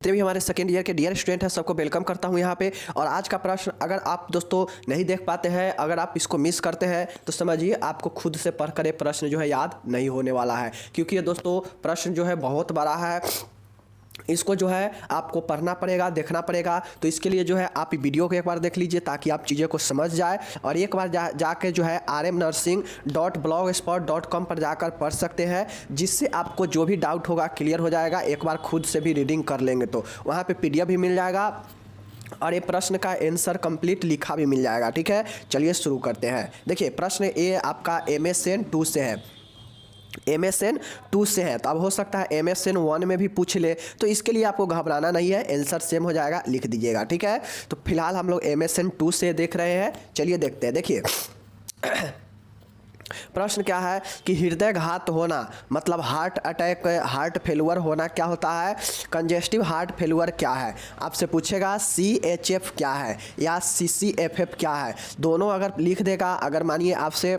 जितने भी हमारे सेकेंड ईयर के डियर स्टूडेंट हैं सबको वेलकम करता हूं यहाँ पे। और आज का प्रश्न अगर आप दोस्तों नहीं देख पाते हैं, अगर आप इसको मिस करते हैं तो समझिए आपको खुद से पढ़कर ये प्रश्न जो है याद नहीं होने वाला है, क्योंकि ये दोस्तों प्रश्न जो है बहुत बड़ा है। इसको जो है आपको पढ़ना पड़ेगा, देखना पड़ेगा। तो इसके लिए जो है आप वीडियो को एक बार देख लीजिए ताकि आप चीज़ें को समझ जाए, और एक बार जाके जो है rmnursing.blogspot.com पर जाकर पढ़ सकते हैं, जिससे आपको जो भी डाउट होगा क्लियर हो जाएगा। एक बार खुद से भी रीडिंग कर लेंगे तो वहाँ पे PDF भी मिल जाएगा और ये प्रश्न का आंसर कंप्लीट लिखा भी मिल जाएगा। ठीक है, चलिए शुरू करते हैं। देखिए प्रश्न ये आपका MSN 2 से है, MSN 2 से है, तो अब हो सकता है MSN 1 में भी पूछ ले, तो इसके लिए आपको घबराना नहीं है, आंसर सेम हो जाएगा, लिख दीजिएगा। ठीक है, तो फिलहाल हम लोग MSN 2 से देख रहे हैं, चलिए देखते हैं। देखिए प्रश्न क्या है कि हृदयघात होना मतलब हार्ट अटैक, हार्ट फेलुअर होना क्या होता है, कंजेस्टिव हार्ट फेलुअर क्या है। आपसे पूछेगा CHF क्या है या CCFF क्या है, दोनों अगर लिख देगा। अगर मानिए आपसे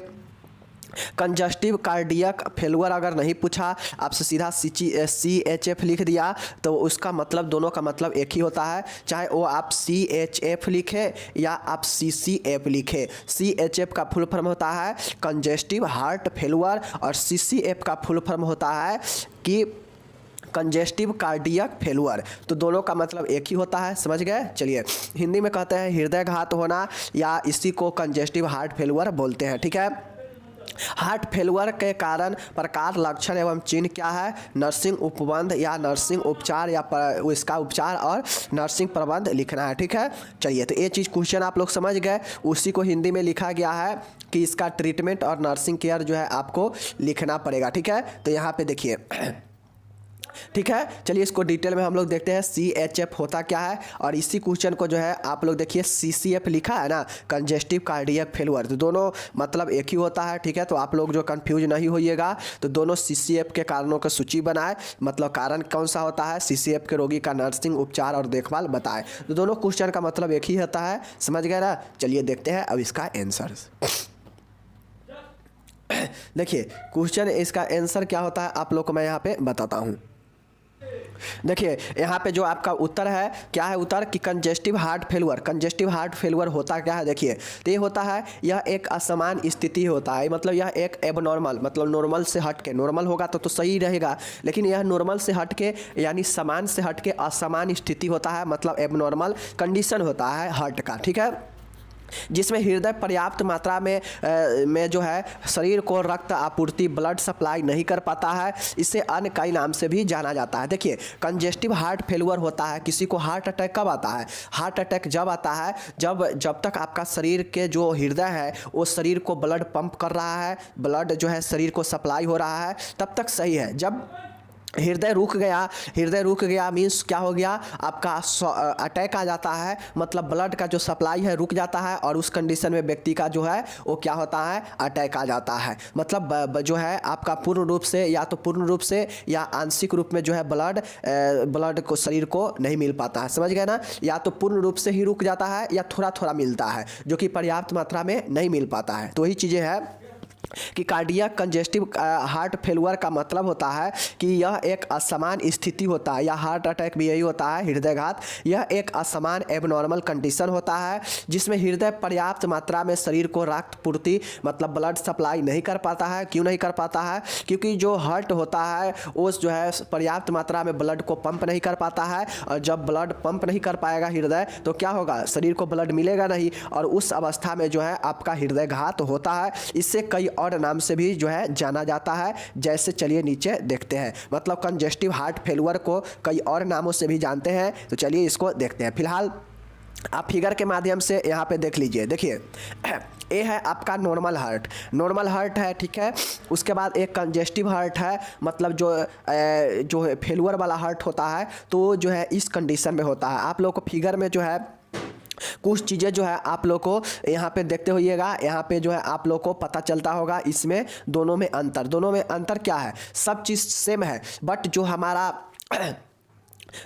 कंजस्टिव कार्डियक फेलुअर अगर नहीं पूछा, आपसे सीधा CHF लिख दिया, तो उसका मतलब दोनों का मतलब एक ही होता है, चाहे वो आप CHF लिखे या आप CCF लिखे। CHF का फुल फॉर्म होता है कंजेस्टिव हार्ट फेलुअर और CCF का फुल फॉर्म होता है कि कंजेस्टिव कार्डियक फेलुअर। तो दोनों का मतलब एक ही होता है, समझ गए। चलिए हिंदी में कहते हैं हृदयघात होना या इसी को कंजेस्टिव हार्ट फेलुअर बोलते हैं। ठीक है, हार्ट फेलुअर के कारण प्रकार, लक्षण एवं चिन्ह क्या है, नर्सिंग उपबंध या नर्सिंग उपचार या इसका उपचार और नर्सिंग प्रबंध लिखना है। ठीक है, चलिए तो ये चीज़ क्वेश्चन आप लोग समझ गए, उसी को हिंदी में लिखा गया है कि इसका ट्रीटमेंट और नर्सिंग केयर जो है आपको लिखना पड़ेगा। ठीक है, तो यहाँ पे देखिए ठीक है, चलिए इसको डिटेल में हम लोग देखते हैं CHF होता क्या है, और इसी क्वेश्चन को जो है आप लोग देखिए CCF लिखा है ना, कंजेस्टिव कार्डियक फेलुअर, तो दोनों मतलब एक ही होता है। ठीक है, तो आप लोग जो कंफ्यूज नहीं होइएगा, तो दोनों CCF के कारणों की सूची बनाए, मतलब कारण कौन सा होता है, CCF के रोगी का नर्सिंग उपचार और देखभाल बताए। तो दोनों क्वेश्चन का मतलब एक ही होता है, समझ गए ना। चलिए देखते हैं अब इसका आंसर। देखिए क्वेश्चन इसका आंसर क्या होता है आप लोग को मैं यहाँ पे बताता हूँ। देखिए यहाँ पे जो आपका उत्तर है, क्या है उत्तर कि congestive heart failure. Congestive heart failure होता क्या है, देखिए तो ये होता है, यह एक असमान स्थिति होता है, मतलब यह एक एबनॉर्मल, मतलब नॉर्मल से हट के, नॉर्मल होगा तो सही रहेगा, लेकिन यह नॉर्मल से हट के यानी समान से हट के असमान स्थिति होता है, मतलब एबनॉर्मल कंडीशन होता है हार्ट का। ठीक है, जिसमें हृदय पर्याप्त मात्रा में जो है शरीर को रक्त आपूर्ति, ब्लड सप्लाई नहीं कर पाता है, इसे अन्य कई नाम से भी जाना जाता है। देखिए कंजेस्टिव हार्ट फेलुअर होता है, किसी को हार्ट अटैक कब आता है, हार्ट अटैक जब आता है जब तक आपका शरीर के जो हृदय है वो शरीर को ब्लड पंप कर रहा है, ब्लड जो है शरीर को सप्लाई हो रहा है, तब तक सही है। जब हृदय रुक गया मीन्स क्या हो गया, आपका अटैक आ जाता है, मतलब ब्लड का जो सप्लाई है रुक जाता है, और उस कंडीशन में व्यक्ति का जो है वो क्या होता है, अटैक आ जाता है। मतलब जो है आपका पूर्ण रूप से या तो पूर्ण रूप से या आंशिक रूप में जो है ब्लड को शरीर को नहीं मिल पाता है, समझ गए ना। या तो पूर्ण रूप से ही रुक जाता है या थोड़ा थोड़ा मिलता है, जो कि पर्याप्त मात्रा में नहीं मिल पाता है। तो वही चीज़ें हैं कि कार्डियक कंजेस्टिव हार्ट फेलुअर का मतलब होता है कि यह एक असमान स्थिति होता है, या हार्ट अटैक भी यही होता है, हृदयघात, यह एक असमान एबनॉर्मल कंडीशन होता है जिसमें हृदय पर्याप्त मात्रा में शरीर को रक्त पूर्ति मतलब ब्लड सप्लाई नहीं कर पाता है। क्यों नहीं कर पाता है, क्योंकि जो हार्ट होता है वो जो है पर्याप्त मात्रा में ब्लड को पंप नहीं कर पाता है, और जब ब्लड पंप नहीं कर पाएगा हृदय तो क्या होगा, शरीर को ब्लड मिलेगा नहीं, और उस अवस्था में जो है आपका हृदयघात होता है। इससे कई और नाम से भी जो है जाना जाता है, जैसे चलिए नीचे देखते हैं, मतलब कंजेस्टिव हार्ट फेलुअर को कई और नामों से भी जानते हैं। तो चलिए इसको देखते हैं। फिलहाल आप फिगर के माध्यम से यहाँ पे देख लीजिए। देखिए ये है आपका नॉर्मल हार्ट है, ठीक है। उसके बाद एक कंजेस्टिव हार्ट है, मतलब जो फेलुअर वाला हार्ट होता है, तो जो है इस कंडीशन में होता है। आप लोग को फिगर में जो है कुछ चीज़ें जो है आप लोग को यहाँ पे देखते होइएगा, यहाँ पे जो है आप लोग को पता चलता होगा इसमें दोनों में अंतर क्या है, सब चीज़ सेम है, बट जो हमारा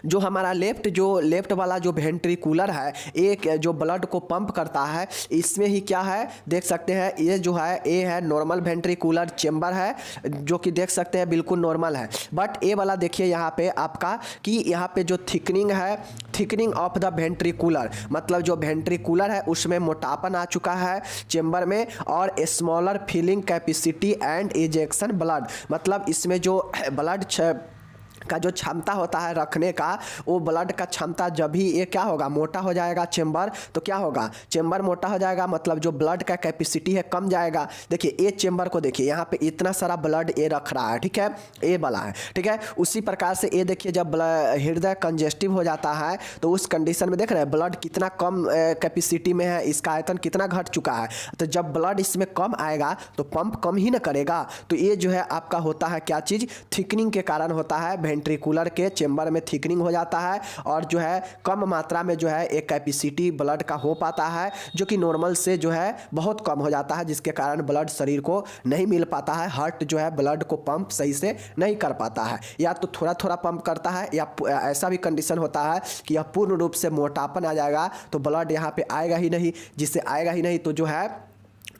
जो हमारा लेफ्ट वाला जो वेंट्रिकुलर है, एक जो ब्लड को पंप करता है, इसमें ही क्या है देख सकते हैं, ये जो है ए है नॉर्मल वेंट्रिकुलर चेंबर है, जो कि देख सकते हैं बिल्कुल नॉर्मल है। बट ए वाला देखिए यहाँ पे आपका कि यहाँ पे जो थिकनिंग है, थिकनिंग ऑफ द वेंट्रिकुलर, मतलब जो वेंट्रिकुलर है उसमें मोटापन आ चुका है चेंबर में, और smaller filling capacity and ejection blood, मतलब इसमें जो ब्लड का जो क्षमता होता है रखने का, वो ब्लड का क्षमता जब भी ये क्या होगा मोटा हो जाएगा चेंबर, तो क्या होगा चेंबर मोटा हो जाएगा, मतलब जो ब्लड का कैपेसिटी है कम जाएगा। देखिए ये चेंबर को देखिए, यहाँ पे इतना सारा ब्लड ये रख रहा है, ठीक है, ये वाला है, ठीक है। उसी प्रकार से ये देखिए जब हृदय कंजेस्टिव हो जाता है तो उस कंडीशन में देख रहे हैं ब्लड कितना कम कैपेसिटी में है, इसका आयतन कितना घट चुका है। तो जब ब्लड इसमें कम आएगा तो पंप कम ही ना करेगा, तो ये जो है आपका होता है क्या चीज़, थिकनिंग के कारण होता है, वेंट्रिकुलर के चेंबर में थिकनिंग हो जाता है, और जो है कम मात्रा में जो है एक कैपेसिटी ब्लड का हो पाता है, जो कि नॉर्मल से जो है बहुत कम हो जाता है, जिसके कारण ब्लड शरीर को नहीं मिल पाता है, हार्ट जो है ब्लड को पंप सही से नहीं कर पाता है, या तो थोड़ा थोड़ा पंप करता है, या ऐसा भी कंडीशन होता है कि यह पूर्ण रूप से मोटापन आ जाएगा तो ब्लड यहाँ पे आएगा ही नहीं, जिससे आएगा ही नहीं तो जो है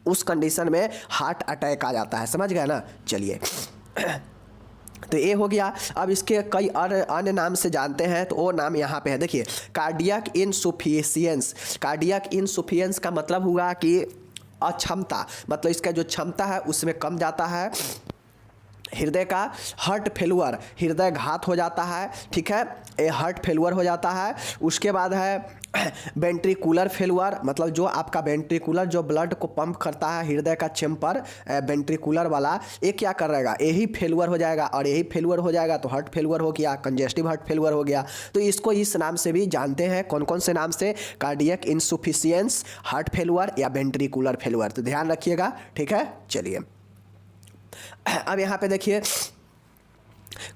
उस कंडीशन में हार्ट अटैक आ जाता है। समझ गए ना। चलिए तो ये हो गया। अब इसके कई अन्य नाम से जानते हैं, तो वो नाम यहाँ पे है, देखिए कार्डियक इनसफिशिएंस। कार्डियक इनसफिशिएंस का मतलब हुआ कि अक्षमता, मतलब इसका जो क्षमता है उसमें कम जाता है। हृदय का हार्ट फेलुअर, हृदय घात हो जाता है, ठीक है, ये हार्ट फेलुअर हो जाता है। उसके बाद है वेंट्रिकुलर फेलुअर, मतलब जो आपका वेंट्रिकुलर जो ब्लड को पंप करता है हृदय का चेंबर वेंट्रिकुलर वाला, ये क्या कर रहेगा, यही फेलुअर हो जाएगा, और यही फेलुअर हो जाएगा तो हार्ट फेलुअर हो गया, कंजेस्टिव हार्ट फेलुअर हो गया। तो इसको इस नाम से भी जानते हैं, कौन कौन से नाम से, कार्डियक इनसफिशिएंस, हार्ट फेलुअर या वेंट्रिकुलर फेलुअर, तो ध्यान रखिएगा, ठीक है। चलिए अब यहाँ पे देखिए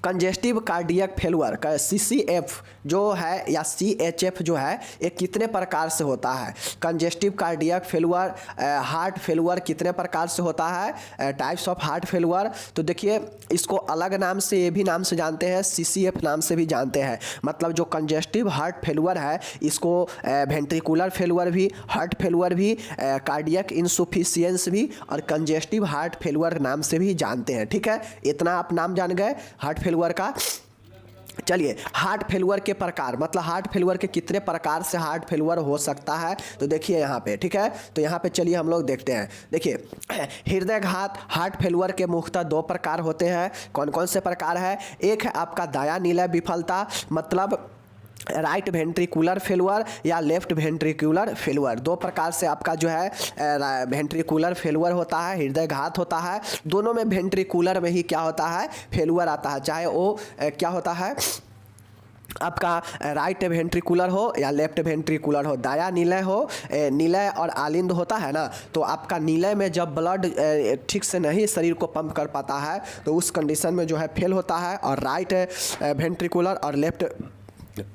कंजेस्टिव कार्डियक फेलुअर का CCF जो है या CHF जो है ये कितने प्रकार से होता है। Congestive cardiac failure, heart failure कितने प्रकार से होता है, टाइप्स ऑफ हार्ट फेलुअर। तो देखिए इसको अलग नाम से ये भी नाम से जानते हैं, CCF नाम से भी जानते हैं। मतलब जो कंजेस्टिव हार्ट फेलुअर है इसको वेंट्रिकुलर फेलुअर भी, हार्ट फेलुअर भी, कार्डियक इनसफिशिएंस भी और कंजेस्टिव हार्ट फेलुअर नाम से भी जानते हैं, ठीक है। इतना आप नाम जान गए हार्ट फेलुअर का। चलिए हार्ट फेलुअर के प्रकार, मतलब हार्ट फेलुअर के कितने प्रकार से हार्ट फेलुअर हो सकता है, तो देखिए यहाँ पे, ठीक है। तो यहाँ पे चलिए हम लोग देखते हैं। देखिए हृदयघात हार्ट फेलुअर के मुख्यतः दो प्रकार होते हैं। कौन कौन से प्रकार है, एक है आपका दायां निलय विफलता, मतलब राइट वेंट्रिकुलर फेलुअर या लेफ्ट वेंट्रिकुलर फेलुअर। दो प्रकार से आपका जो है वेंट्रिकुलर फेलुअर होता है, हृदयघात होता है। दोनों में वेंट्रिकुलर में ही क्या होता है, फेलुअर आता है, चाहे वो क्या होता है आपका राइट वेंट्रिकुलर हो या लेफ्ट वेंट्रिकुलर हो, दायां निलय हो, निलय और आलिंद होता है ना, तो आपका निलय में जब ब्लड ठीक से नहीं शरीर को पंप कर पाता है तो उस कंडीशन में जो है फेल होता है, और राइट वेंट्रिकुलर और लेफ्ट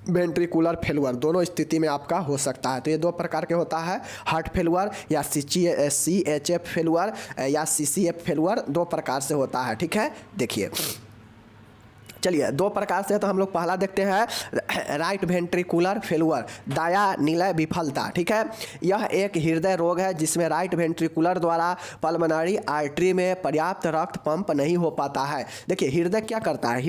वेंट्रिकुलर फेलुअर दोनों स्थिति में आपका हो सकता है। तो ये दो प्रकार के होता है, हार्ट फेलुअर या CHF फेलुअर या CCF फेलुअर, दो प्रकार से होता है, ठीक है। देखिए चलिए दो प्रकार से, तो हम लोग पहला देखते हैं राइट वेंट्रिकुलर फेलुअर, दायां निलय विफलता, ठीक है। यह एक हृदय रोग है जिसमें राइट वेंट्रिकुलर द्वारा पल्मोनरी आर्टरी में पर्याप्त रक्त पंप नहीं हो पाता है। देखिए हृदय क्या करता है,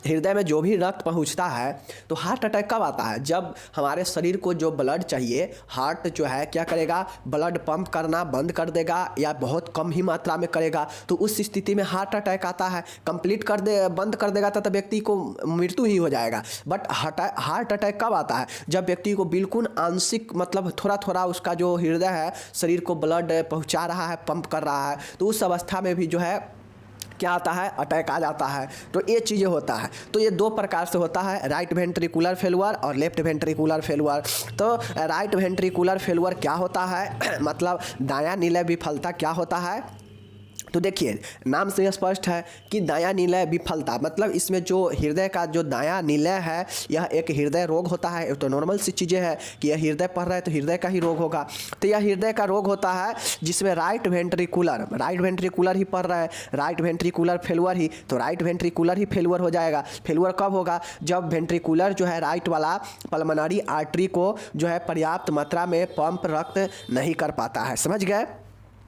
हृदय में जो भी रक्त पहुंचता है, तो हार्ट अटैक कब आता है, जब हमारे शरीर को जो ब्लड चाहिए, हार्ट जो है क्या करेगा, ब्लड पंप करना बंद कर देगा या बहुत कम ही मात्रा में करेगा, तो उस स्थिति में हार्ट अटैक आता है। कंप्लीट बंद कर देगा तो व्यक्ति को मृत्यु ही हो जाएगा। बट हार्ट अटैक कब आता है, जब व्यक्ति को बिल्कुल आंशिक, मतलब थोड़ा थोड़ा उसका जो हृदय है शरीर को ब्लड पहुँचा रहा है, पंप कर रहा है, तो उस अवस्था में भी जो है क्या आता है, अटैक आ जाता है। तो ये चीज़ें होता है। तो ये दो प्रकार से होता है, राइट वेंट्रिकुलर फेलुअर और लेफ्ट वेंट्रिकुलर फेलुअर। तो राइट वेंट्रिकुलर फेलुअर क्या होता है मतलब दायां निलय विफलता क्या होता है, तो देखिए नाम से स्पष्ट है कि दायां निलय विफलता, मतलब इसमें जो हृदय का जो दायां निलय है यह एक हृदय रोग होता है। तो नॉर्मल सी चीज़ें हैं कि यह हृदय पढ़ रहा है तो हृदय का ही रोग होगा। तो यह हृदय का रोग होता है जिसमें राइट वेंट्रिकुलर ही पढ़ रहा है, राइट वेंट्रिकुलर फेलुअर ही, तो राइट वेंट्रिकुलर ही फेलुअर हो जाएगा। फेलुअर कब होगा? जब वेंट्रिकुलर जो है राइट वाला पल्मोनरी आर्टरी को जो है पर्याप्त मात्रा में पंप रक्त नहीं कर पाता है। समझ गए?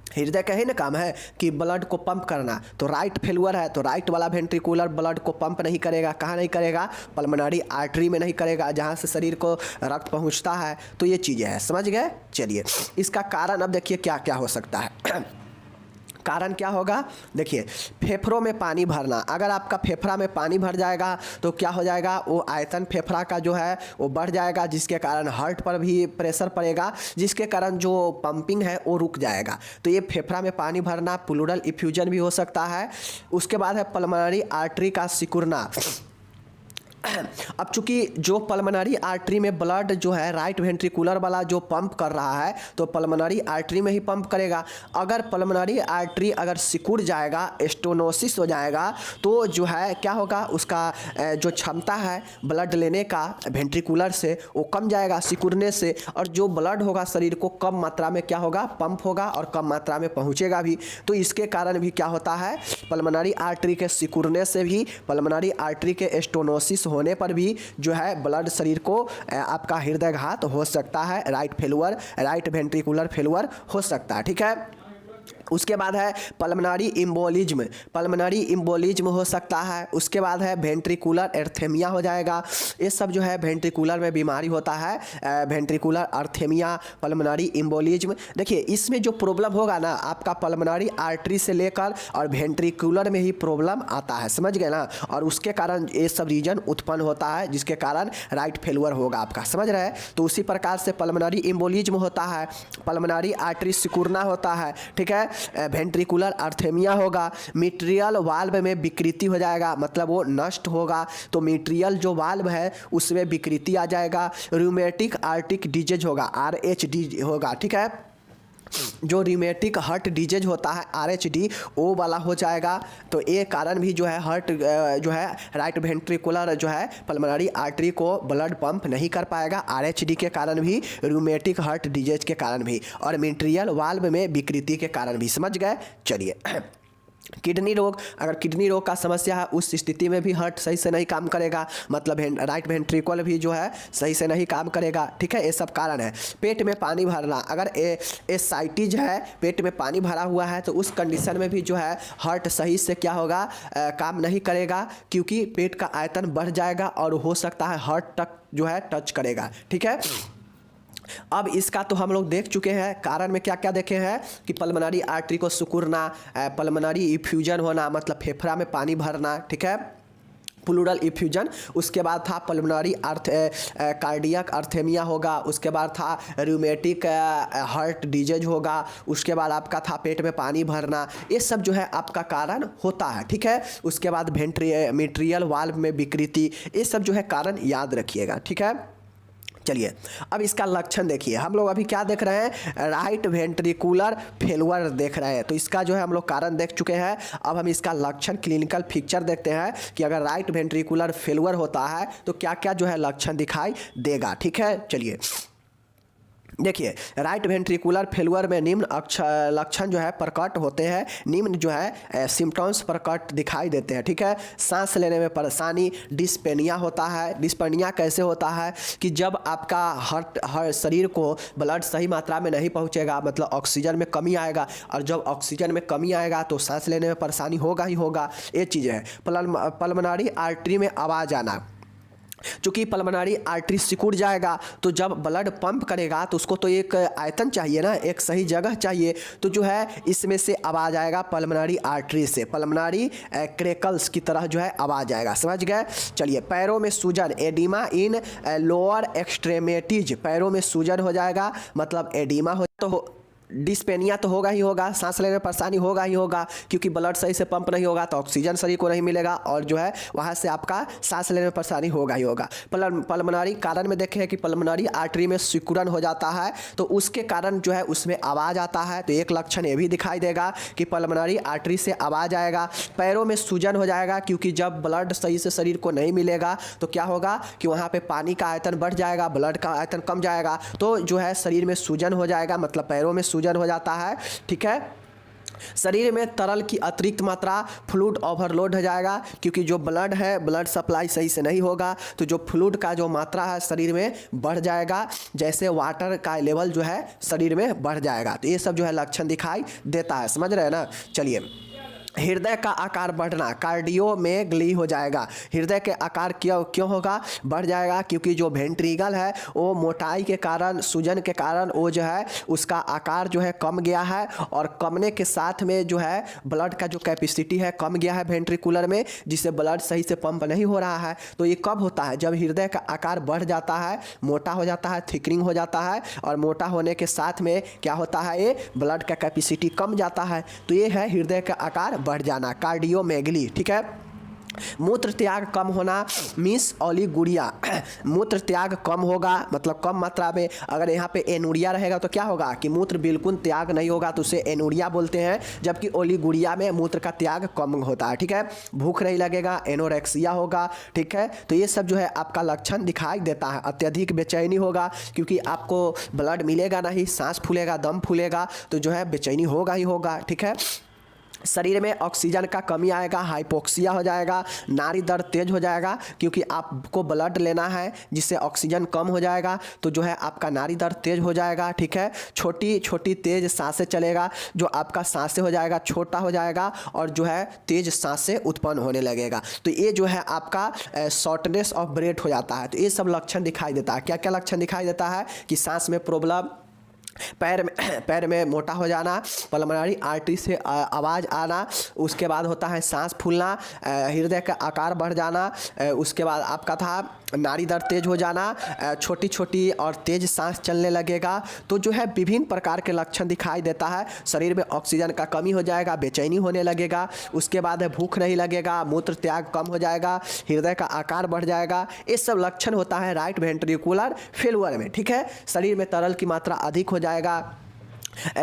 हृदय का ही ना काम है कि ब्लड को पंप करना, तो राइट फेलुअर है तो राइट वाला वेंट्रिकुलर ब्लड को पंप नहीं करेगा। कहाँ नहीं करेगा? पल्मोनरी आर्टरी में नहीं करेगा, जहाँ से शरीर को रक्त पहुँचता है। तो ये चीज़ें हैं, समझ गए? चलिए इसका कारण अब देखिए क्या क्या हो सकता है। कारण क्या होगा? देखिए फेफड़ों में पानी भरना, अगर आपका फेफड़ा में पानी भर जाएगा तो क्या हो जाएगा? वो आयतन फेफड़ा का जो है वो बढ़ जाएगा, जिसके कारण हार्ट पर भी प्रेशर पड़ेगा, जिसके कारण जो पंपिंग है वो रुक जाएगा। तो ये फेफड़ा में पानी भरना, प्लूरल इफ्यूजन भी हो सकता है। उसके बाद है पल्मोनरी आर्टरी का सिकुड़ना। अब चूंकि जो पल्मोनरी आर्टरी में ब्लड जो है राइट वेंट्रिकुलर वाला जो पंप कर रहा है तो पल्मोनरी आर्टरी में ही पंप करेगा। अगर पल्मोनरी आर्टरी अगर सिकुड़ जाएगा, स्टेनोसिस हो जाएगा, तो जो है क्या होगा? उसका जो क्षमता है ब्लड लेने का वेंट्रिकुलर से वो कम जाएगा सिकुड़ने से, और जो ब्लड होगा शरीर को कम मात्रा में क्या होगा? पंप होगा और कम मात्रा में पहुँचेगा भी। तो इसके कारण भी क्या होता है? पल्मोनरी आर्टरी के सिकुड़ने से भी, पल्मोनरी आर्टरी के स्टेनोसिस होने पर भी जो है ब्लड शरीर को आपका हृदयघात हो सकता है, right failure, right ventricular failure हो सकता है। ठीक है। उसके बाद है पल्मोनरी इम्बोलिज्म, पल्मोनरी इम्बोलिज्म हो सकता है। उसके बाद है वेंट्रिकुलर एर्थेमिया हो जाएगा। ये सब जो है वेंट्रिकुलर में बीमारी होता है, वेंट्रिकुलर एर्थेमिया, पल्मोनरी इम्बोलिज्म। देखिए इसमें जो प्रॉब्लम होगा ना, आपका पल्मोनरी आर्टरी से लेकर और वेंट्रिकुलर में ही प्रॉब्लम आता है, समझ गए ना? और उसके कारण ये सब रीजन उत्पन्न होता है, जिसके कारण राइट फेलुअर होगा आपका, समझ रहे हैं? तो उसी प्रकार से पल्मोनरी इम्बोलिज्म होता है, पल्मोनरी आर्टरी सिकुड़ना होता है। ठीक है। वेंट्रिकुलर एर्थेमिया होगा, मिट्रियल वाल्व में विकृति हो जाएगा, मतलब वो नष्ट होगा। तो मिट्रियल जो वाल्व है उसमें विकृति आ जाएगा। रूमेटिक आर्टिक डिजीज होगा, RHD होगा। ठीक है। जो रिमेटिक हार्ट डिजीज होता है RHD वो वाला हो जाएगा। तो ये कारण भी जो है हार्ट जो है राइट वेंट्रिकुलर जो है पल्मोनरी आर्टरी को ब्लड पंप नहीं कर पाएगा, RHD के कारण भी, रूमेटिक हार्ट डिजीज के कारण भी, और मिट्रियल वाल्व में विकृति के कारण भी। समझ गए? चलिए किडनी रोग, अगर किडनी रोग का समस्या है उस स्थिति में भी हार्ट सही से नहीं काम करेगा, मतलब राइट वेंट्रिकल भी जो है सही से नहीं काम करेगा। ठीक है। ये सब कारण है। पेट में पानी भरना, अगर एसाइटिस है, पेट में पानी भरा हुआ है, तो उस कंडीशन में भी जो है हार्ट सही से क्या होगा? काम नहीं करेगा, क्योंकि पेट का आयतन बढ़ जाएगा और हो सकता है हार्ट तक जो है टच करेगा। ठीक है। अब इसका तो हम लोग देख चुके हैं, कारण में क्या क्या देखे हैं कि पल्मोनरी आर्टरी को सिकुड़ना, पल्मोनरी इफ्यूजन होना, मतलब फेफड़ा में पानी भरना। ठीक है। Pleural effusion. उसके बाद था पल्मोनरी कार्डियक अर्थेमिया होगा। उसके बाद था रूमेटिक हार्ट डिजीज होगा। उसके बाद आपका था पेट में पानी भरना। ये सब जो है आपका कारण होता है। ठीक है। उसके बाद मिट्रियल वाल्व में विकृति, ये सब जो है कारण याद रखिएगा। ठीक है। चलिए अब इसका लक्षण देखिए। हम लोग अभी क्या देख रहे हैं? राइट वेंट्रिकुलर फेलुअर देख रहे हैं। तो इसका जो है हम लोग कारण देख चुके हैं। अब हम इसका लक्षण, क्लिनिकल पिक्चर देखते हैं कि अगर राइट वेंट्रिकुलर फेलुअर होता है तो क्या क्या जो है लक्षण दिखाई देगा। ठीक है। चलिए देखिए राइट वेंट्रिकुलर फेलुअर में निम्न लक्षण जो है प्रकट होते हैं, निम्न जो है सिम्टम्स प्रकट दिखाई देते हैं। ठीक है। सांस लेने में परेशानी, डिस्पेनिया होता है। डिस्पेनिया कैसे होता है कि जब आपका हर शरीर को ब्लड सही मात्रा में नहीं पहुंचेगा, मतलब ऑक्सीजन में कमी आएगा, और जब ऑक्सीजन में कमी आएगा तो सांस लेने में परेशानी होगा ही होगा। ये चीज़ें हैं। पल्मोनरी आर्टरी में आवाज़ आना, चूँकि पल्मोनरी आर्टरी सिकुड़ जाएगा तो जब ब्लड पंप करेगा तो उसको तो एक आयतन चाहिए ना, एक सही जगह चाहिए। तो जो है इसमें से आवाज़ आएगा पल्मोनरी आर्टरी से, पल्मोनरी क्रैकल्स की तरह जो है आवाज़ आएगा। समझ गए? चलिए पैरों में सूजन, एडिमा इन लोअर एक्सट्रेमिटीज, पैरों में सूजन हो जाएगा, मतलब एडिमा हो तो डिस्पेनिया तो होगा ही होगा, सांस लेने में परेशानी होगा ही होगा, क्योंकि ब्लड सही से पंप नहीं होगा तो ऑक्सीजन शरीर को नहीं मिलेगा और जो है वहाँ से आपका सांस लेने में परेशानी होगा ही होगा। पल्मोनरी कारण में देखे हैं कि पल्मोनरी आर्टरी में सिकुड़न हो जाता है, तो उसके कारण जो है उसमें आवाज़ आता है। तो एक लक्षण ये भी दिखाई देगा कि पल्मोनरी आर्टरी से आवाज़ आएगा। पैरों में सूजन हो जाएगा, क्योंकि जब ब्लड सही से शरीर को नहीं मिलेगा तो क्या होगा कि वहाँ पर पानी का आयतन बढ़ जाएगा, ब्लड का आयतन कम जाएगा, तो जो है शरीर में सूजन हो जाएगा, मतलब पैरों में सूजन हो जाता है। ठीक है, शरीर में तरल की अतिरिक्त मात्रा, फ्लूइड ओवरलोड हो जाएगा, क्योंकि जो ब्लड है, ब्लड सप्लाई सही से नहीं होगा तो जो फ्लूइड का जो मात्रा है शरीर में बढ़ जाएगा, जैसे वाटर का लेवल जो है शरीर में बढ़ जाएगा। तो ये सब जो है लक्षण दिखाई देता है, समझ रहे हैं ना। चलिए, हृदय का आकार बढ़ना, कार्डियोमेगली हो जाएगा। हृदय के आकार क्यों होगा, बढ़ जाएगा, क्योंकि जो वेंट्रिकल है वो मोटाई के कारण, सूजन के कारण वो जो है उसका आकार जो है कम गया है, और कमने के साथ में जो है ब्लड का जो कैपेसिटी है कम गया है वेंट्रिकुलर में, जिससे ब्लड सही से पंप नहीं हो रहा है। तो ये कब होता है, जब हृदय का आकार बढ़ जाता है, मोटा हो जाता है, थिकनिंग हो जाता है, और मोटा होने के साथ में क्या होता है, ये ब्लड का कैपेसिटी कम जाता है। तो ये है हृदय का आकार बढ़ जाना, कार्डियोमेगली। ठीक है, मूत्र त्याग कम होना, मिस ओलिगुरिया, मूत्र त्याग कम होगा, मतलब कम मात्रा में। अगर यहाँ पे एनुरिया रहेगा तो क्या होगा कि मूत्र बिल्कुल त्याग नहीं होगा, तो उसे एनुरिया बोलते हैं, जबकि ओलिगुरिया में मूत्र का त्याग कम होता है। ठीक है, भूख नहीं लगेगा, एनोरेक्सिया होगा। ठीक है, तो ये सब जो है आपका लक्षण दिखाई देता है। अत्यधिक बेचैनी होगा, क्योंकि आपको ब्लड मिलेगा नहीं, सांस फूलेगा, दम फूलेगा, तो जो है बेचैनी होगा ही होगा। ठीक है, शरीर में ऑक्सीजन का कमी आएगा, हाइपोक्सिया हो जाएगा, नाड़ी दर्द तेज हो जाएगा, क्योंकि आपको ब्लड लेना है जिससे ऑक्सीजन कम हो जाएगा, तो जो है आपका नाड़ी दर्द तेज हो जाएगा। ठीक है, छोटी छोटी तेज सांसें चलेगा, जो आपका सांसें हो जाएगा छोटा हो जाएगा, और जो है तेज सांसें उत्पन्न होने लगेगा। तो ये जो है आपका शॉर्टनेस ऑफ ब्रेथ हो जाता है। तो ये सब लक्षण दिखाई देता है। क्या क्या लक्षण दिखाई देता है कि सांस में प्रॉब्लम, पैर में मोटा हो जाना, पल्मोनरी आर्टरी से आवाज़ आना, उसके बाद होता है सांस फूलना, हृदय का आकार बढ़ जाना, उसके बाद आपका था नाड़ी दर्द तेज हो जाना, छोटी छोटी और तेज सांस चलने लगेगा। तो जो है विभिन्न प्रकार के लक्षण दिखाई देता है। शरीर में ऑक्सीजन का कमी हो जाएगा, बेचैनी होने लगेगा, उसके बाद भूख नहीं लगेगा, मूत्र त्याग कम हो जाएगा, हृदय का आकार बढ़ जाएगा। ये सब लक्षण होता है राइट वेंट्रिकुलर फेल्यूर में। ठीक है, शरीर में तरल की मात्रा अधिक हो जाएगा,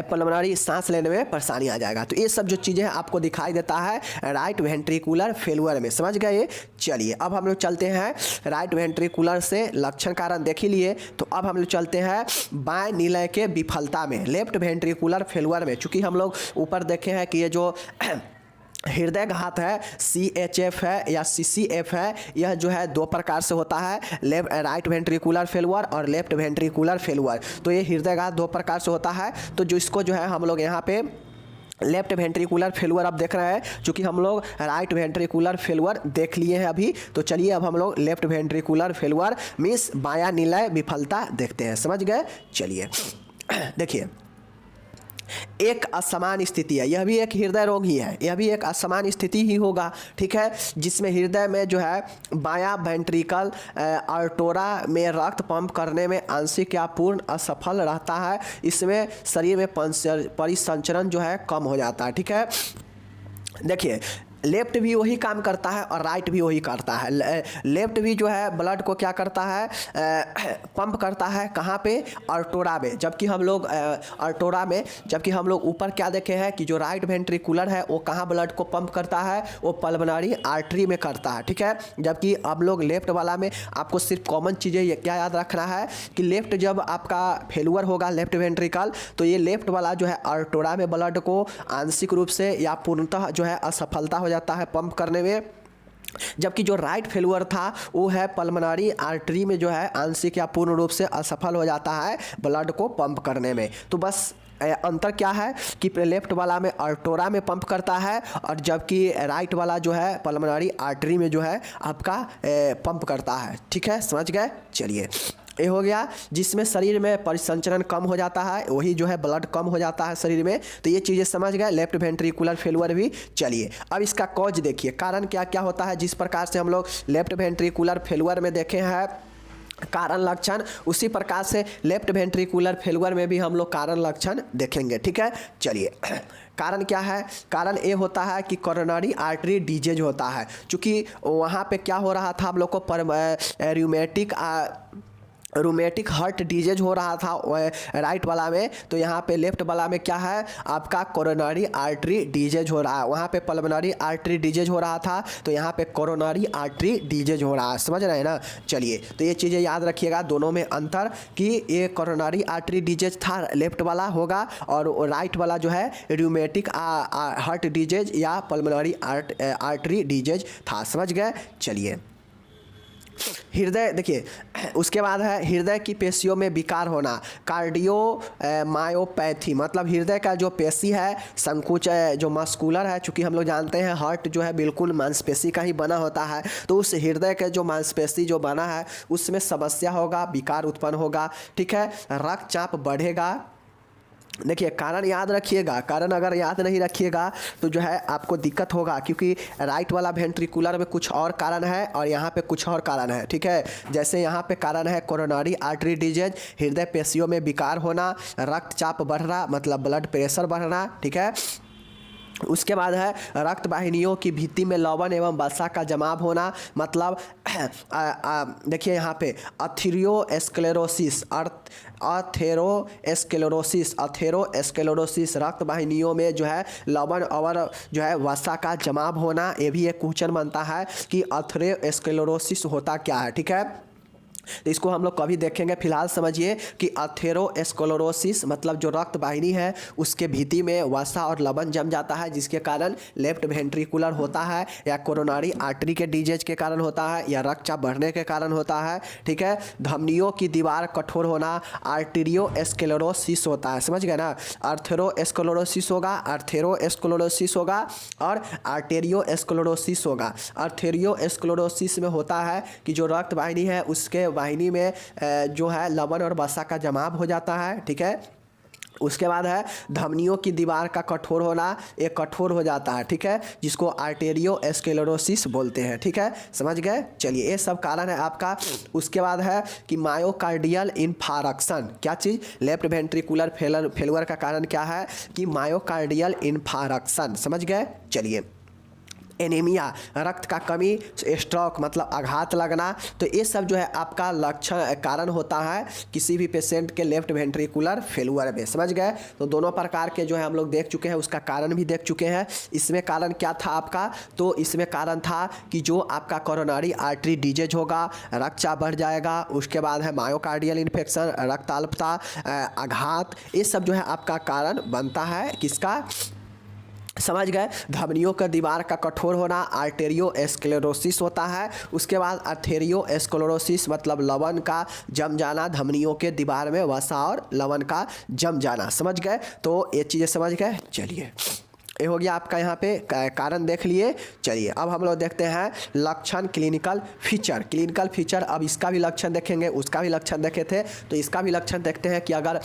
पल्मोनरी सांस लेने में परेशानी आ जाएगा। तो ये सब जो चीज़ें आपको दिखाई देता है राइट वेंट्रिकुलर फेल्यूर में, समझ गए। चलिए, अब हम लोग चलते हैं, राइट वेंट्रिकुलर से लक्षण कारण देख ही लिए, तो अब हम लोग चलते हैं बाएं निलय के विफलता में, लेफ्ट वेंट्रिकुलर फेल्यूर में। चूँकि हम लोग ऊपर देखे हैं कि ये जो हृदय घात है, CHF है या CCF है, यह जो है दो प्रकार से होता है, राइट वेंट्रिकुलर फेल्यूर और लेफ्ट वेंट्रिकुलर फेल्यूर। तो ये हृदय घात दो प्रकार से होता है। तो जो इसको जो है हम लोग यहाँ पे लेफ्ट वेंट्रिकुलर फेल्यूर अब देख रहे हैं, चूँकि हम लोग राइट वेंट्रिकुलर फेल्यूर देख लिए हैं अभी। तो चलिए अब हम लोग लेफ्ट वेंट्रिकुलर फेल्यूर मीन्स बायां निलय विफलता देखते हैं, समझ गए। चलिए देखिए, एक असमान स्थिति है, यह भी एक हृदय रोग ही है, यह भी एक असमान स्थिति ही होगा। ठीक है, जिसमें हृदय में जो है बायां वेंट्रिकल आर्टोरा में रक्त पंप करने में आंशिक या पूर्ण असफल रहता है। इसमें शरीर में परिसंचरण जो है कम हो जाता है। ठीक है, देखिए लेफ्ट भी वही काम करता है और राइट भी वही करता है। लेफ्ट भी जो है ब्लड को क्या करता है, पंप करता है, कहाँ पे, आर्टोरा में। जबकि हम लोग आर्टोरा में, जबकि हम लोग ऊपर क्या देखे हैं कि जो राइट वेंट्रिकुलर है वो कहाँ ब्लड को पंप करता है, वो पल्मोनरी आर्टरी में करता है। ठीक है, जबकि अब लोग लेफ्ट वाला में, आपको सिर्फ कॉमन चीज़ें क्या याद रखना है कि लेफ्ट जब आपका फेल्यूर होगा लेफ्ट वेंट्रिकल, तो ये लेफ्ट वाला जो है आर्टोरा में ब्लड को आंशिक रूप से या पूर्णतः जो है असफलता हो जाता है पंप करने में। जबकि जो राइट फेल्यूर था वो है पल्मोनरी आर्टरी में जो है आंशिक या पूर्ण रूप से असफल हो जाता है ब्लड को पंप करने में। तो बस अंतर क्या है कि लेफ्ट वाला में आर्टोरा में पंप करता है, और जबकि राइट वाला जो है पल्मोनरी आर्टरी में जो है आपका पंप करता है। ठीक है, समझ गए। चलिए, ये हो गया जिसमें शरीर में परिसंचरण कम हो जाता है, वही जो है ब्लड कम हो जाता है शरीर में। तो ये चीज़ें समझ गए, लेफ्ट वेंट्रिकुलर फेल्यूर भी। चलिए अब इसका कॉज देखिए, कारण क्या क्या होता है। जिस प्रकार से हम लोग लेफ्ट वेंट्रिकुलर फेल्यूर में देखे हैं कारण लक्षण, उसी प्रकार से लेफ्ट वेंट्रिकुलर फेलुअर में भी हम लोग कारण लक्षण देखेंगे। ठीक है, चलिए कारण क्या है? कारण ये होता है कि कोरोनरी आर्टरी डिजीज होता है। चूँकि वहाँ पे क्या हो रहा था हम लोग को रूमेटिक हार्ट डिजीज हो रहा था राइट वाला में, तो यहाँ पे लेफ्ट वाला में क्या है आपका कोरोनरी आर्टरी डिजीज हो रहा है। वहाँ पे पल्मोनरी आर्टरी डिजीज हो रहा था, तो यहाँ पे कोरोनरी आर्टरी डिजीज हो रहा है। समझ रहे हैं ना? चलिए, तो ये चीज़ें याद रखिएगा दोनों में अंतर, कि ये कोरोनरी आर्टरी डिजीज था लेफ्ट वाला होगा, और राइट वाला जो है रूमेटिक हार्ट डिजीज या पल्मोनरी आर्टरी डिजीज था। समझ गए? चलिए, हृदय देखिए, उसके बाद है हृदय की पेशियों में विकार होना, कार्डियो मायोपैथी, मतलब हृदय का जो पेशी है संकुच जो मस्कुलर है, चूँकि हम लोग जानते हैं हार्ट जो है बिल्कुल मांसपेशी का ही बना होता है, तो उस हृदय के जो मांसपेशी जो बना है उसमें समस्या होगा, विकार उत्पन्न होगा। ठीक है, रक्तचाप बढ़ेगा। देखिए, कारण याद रखिएगा, कारण अगर याद नहीं रखिएगा तो जो है आपको दिक्कत होगा, क्योंकि राइट वाला वेंट्रिकुलर में कुछ और कारण है और यहाँ पे कुछ और कारण है। ठीक है, जैसे यहाँ पे कारण है कोरोनरी आर्टरी डिजीज, हृदय पेशियों में विकार होना, रक्तचाप बढ़ना मतलब ब्लड प्रेशर बढ़ना। ठीक है, उसके बाद है रक्त वाहिनियों की भित्ति में लवण एवं वसा का जमाव होना, मतलब देखिए यहाँ पे अथेरोस्क्लेरोसिस रक्त वाहिनियों में जो है लवण और जो है वसा का जमाव होना। ये भी एक क्वेश्चन बनता है कि अथेरोस्क्लेरोसिस होता क्या है। ठीक है, तो इसको हम लोग कभी देखेंगे। फिलहाल समझिए कि अथेरोस्क्लेरोसिस मतलब जो रक्त वाहिनी है उसके भित्ति में वसा और लवण जम जाता है, जिसके कारण लेफ्ट वेंट्रिकुलर होता है, या कोरोनरी आर्टरी के डिजीज के कारण होता है, या रक्तचाप बढ़ने के कारण होता है। ठीक है, धमनियों की दीवार कठोर होना आर्टेरियोस्क्लेरोसिस होता है। समझ गए ना? अथेरोस्क्लेरोसिस होगा और आर्टेरियोस्क्लेरोसिस होगा। अथेरियोस्क्लेरोसिस में होता है कि जो रक्त वाहिनी है उसके वाहिनी में जो है लवण और वसा का जमाव हो जाता है। ठीक है, उसके बाद है धमनियों की दीवार का कठोर होना, ये कठोर हो जाता है। ठीक है, जिसको आर्टेरियोस्क्लेरोसिस बोलते हैं। ठीक है, समझ गए? चलिए, ये सब कारण है आपका। उसके बाद है कि मायोकार्डियल इन्फारक्शन, क्या चीज़? लेफ्ट वेंट्रिकुलर फेलुअर का कारण क्या है कि मायोकार्डियल इन्फारक्शन। समझ गए? चलिए, एनीमिया रक्त का कमी, स्ट्रोक मतलब आघात लगना, तो ये सब जो है आपका लक्षण कारण होता है किसी भी पेशेंट के लेफ्ट वेंट्रिकुलर फेलुअर में। समझ गए? तो दोनों प्रकार के जो है हम लोग देख चुके हैं, उसका कारण भी देख चुके हैं। इसमें कारण क्या था आपका? तो इसमें कारण था कि जो आपका कोरोनरी आर्टरी डिजीज होगा, रक्तचाप बढ़ जाएगा, उसके बाद है मायोकार्डियल इन्फेक्शन, रक्ताल्पता, आघात, ये सब जो है आपका कारण बनता है किसका? समझ गए? धमनियों का दीवार का कठोर होना आर्टेरियोस्क्लेरोसिस होता है। उसके बाद अथेरियोस्क्लेरोसिस मतलब लवण का जम जाना, धमनियों के दीवार में वसा और लवण का जम जाना। समझ गए? तो ये चीज़ें समझ गए? चलिए, ये हो गया आपका, यहाँ पे कारण देख लिए। चलिए, अब हम लोग देखते हैं लक्षण, क्लिनिकल फीचर। अब इसका भी लक्षण देखेंगे, उसका भी लक्षण देखे थे, तो इसका भी लक्षण देखते हैं कि अगर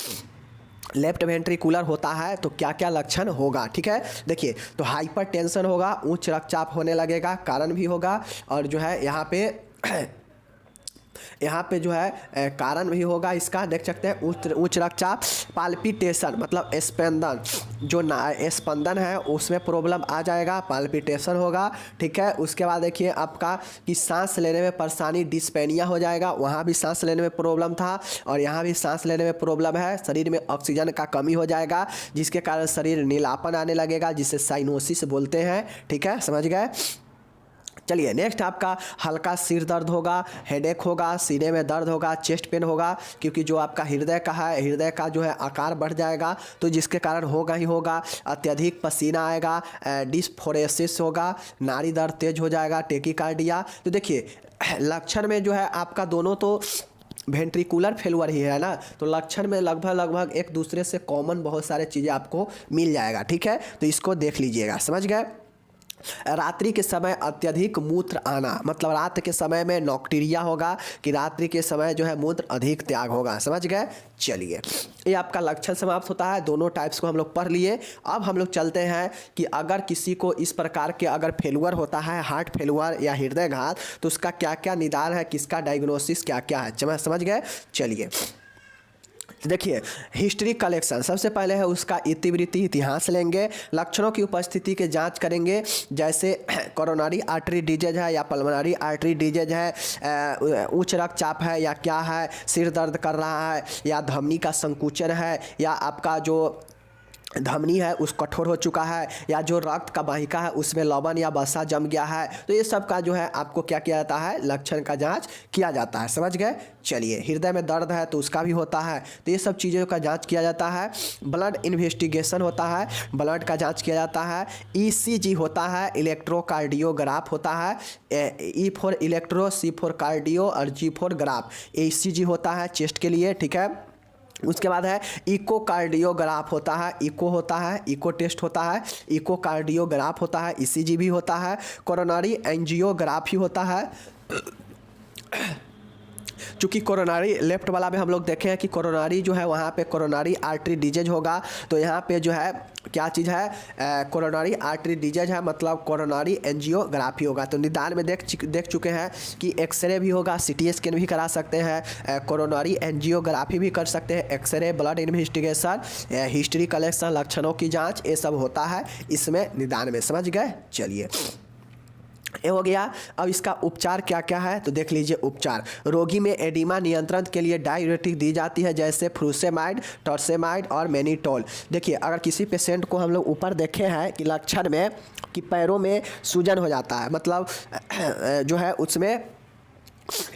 लेफ्ट वेंट्रिकुलर होता है तो क्या क्या लक्षण होगा। ठीक है, देखिए, तो हाइपर टेंशन होगा, उच्च रक्तचाप होने लगेगा, कारण भी होगा, और जो है यहाँ पे जो है कारण भी होगा इसका, देख सकते हैं उच्च रक्तचाप, पाल्पिटेशन मतलब स्पंदन, जो स्पंदन है उसमें प्रॉब्लम आ जाएगा, पाल्पिटेशन होगा। ठीक है, उसके बाद देखिए आपका कि सांस लेने में परेशानी, डिस्पेनिया हो जाएगा, वहाँ भी सांस लेने में प्रॉब्लम था और यहाँ भी सांस लेने में प्रॉब्लम है। शरीर में ऑक्सीजन का कमी हो जाएगा, जिसके कारण शरीर नीलापन आने लगेगा, जिसे साइनोसिस बोलते हैं। ठीक है, समझ गए? चलिए, नेक्स्ट आपका हल्का सिर दर्द होगा, हेडेक होगा, सीने में दर्द होगा, चेस्ट पेन होगा, क्योंकि जो आपका हृदय का है, हृदय का जो है आकार बढ़ जाएगा, तो जिसके कारण होगा ही होगा। अत्यधिक पसीना आएगा, डिस्फोरेसिस होगा, नाड़ी दर्द तेज हो जाएगा, टेकीकार्डिया। तो देखिए, लक्षण में जो है आपका दोनों तो वेंट्रिकुलर फेलुअर ही है ना, तो लक्षण में लगभग एक दूसरे से कॉमन बहुत सारे चीज़ें आपको मिल जाएगा। ठीक है, तो इसको देख लीजिएगा। समझ गए? रात्रि के समय अत्यधिक मूत्र आना, मतलब रात के समय में नॉक्टीरिया होगा कि रात्रि के समय जो है मूत्र अधिक त्याग होगा। समझ गए? चलिए, ये आपका लक्षण समाप्त होता है। दोनों टाइप्स को हम लोग पढ़ लिए। अब हम लोग चलते हैं कि अगर किसी को इस प्रकार के अगर फेलुअर होता है, हार्ट फेलुअर या हृदयघात, तो उसका क्या क्या निदान है, किसका डायग्नोसिस क्या क्या है। समझ गए? चलिए देखिए, हिस्ट्री कलेक्शन सबसे पहले है उसका इतिवृत्ति इतिहास लेंगे, लक्षणों की उपस्थिति के जांच करेंगे, जैसे कोरोनरी आर्टरी डिजीज है या पल्मोनरी आर्टरी डिजीज है, उच्च रक्तचाप है या क्या है, सिर दर्द कर रहा है या धमनी का संकुचन है या आपका जो धमनी है उस कठोर हो चुका है या जो रक्त का वाहिका है उसमें लवण या वसा जम गया है, तो ये सब का जो है आपको क्या किया जाता है, लक्षण का जांच किया जाता है। समझ गए? चलिए, हृदय में दर्द है तो उसका भी होता है, तो ये सब चीज़ों का जांच किया जाता है। ब्लड इन्वेस्टिगेशन होता है, ब्लड का जांच किया जाता है। ईसीजी होता है, इलेक्ट्रोकार्डियोग्राफ होता है, E for electro, C for cardio और जी फॉर ग्राफ। ईसीजी होता है चेस्ट के लिए, ठीक है। उसके बाद है इकोकार्डियोग्राफ होता है, इको होता है, इको टेस्ट होता है, इकोकार्डियोग्राफ होता है, ईसीजी भी होता है, कोरोनरी एंजियोग्राफी होता है। चूँकि कोरोनरी लेफ्ट वाला में हम लोग देखे हैं कि कोरोनरी जो है वहाँ पे कोरोनरी आर्टरी डिजीज होगा, तो यहाँ पे जो है क्या चीज़ है, कोरोनरी आर्टरी डिजीज है, मतलब कोरोनरी एंजियोग्राफी होगा। तो निदान में देख चुके हैं कि एक्सरे भी होगा, सीटी स्कैन भी करा सकते हैं, कोरोनरी एंजियोग्राफी भी कर सकते हैं, x ray, blood investigation, history collection, लक्षणों की जाँच, ये सब होता है इसमें निदान में। समझ गए? चलिए, ये हो गया। अब इसका उपचार क्या क्या है तो देख लीजिए। उपचार, रोगी में एडिमा नियंत्रण के लिए डाययूरेटिक दी जाती है, जैसे फ्रूसेमाइड, टॉर्सेमाइड और मैनिटोल। देखिए, अगर किसी पेशेंट को हम लोग ऊपर देखे हैं कि लक्षण में कि पैरों में सूजन हो जाता है, मतलब जो है उसमें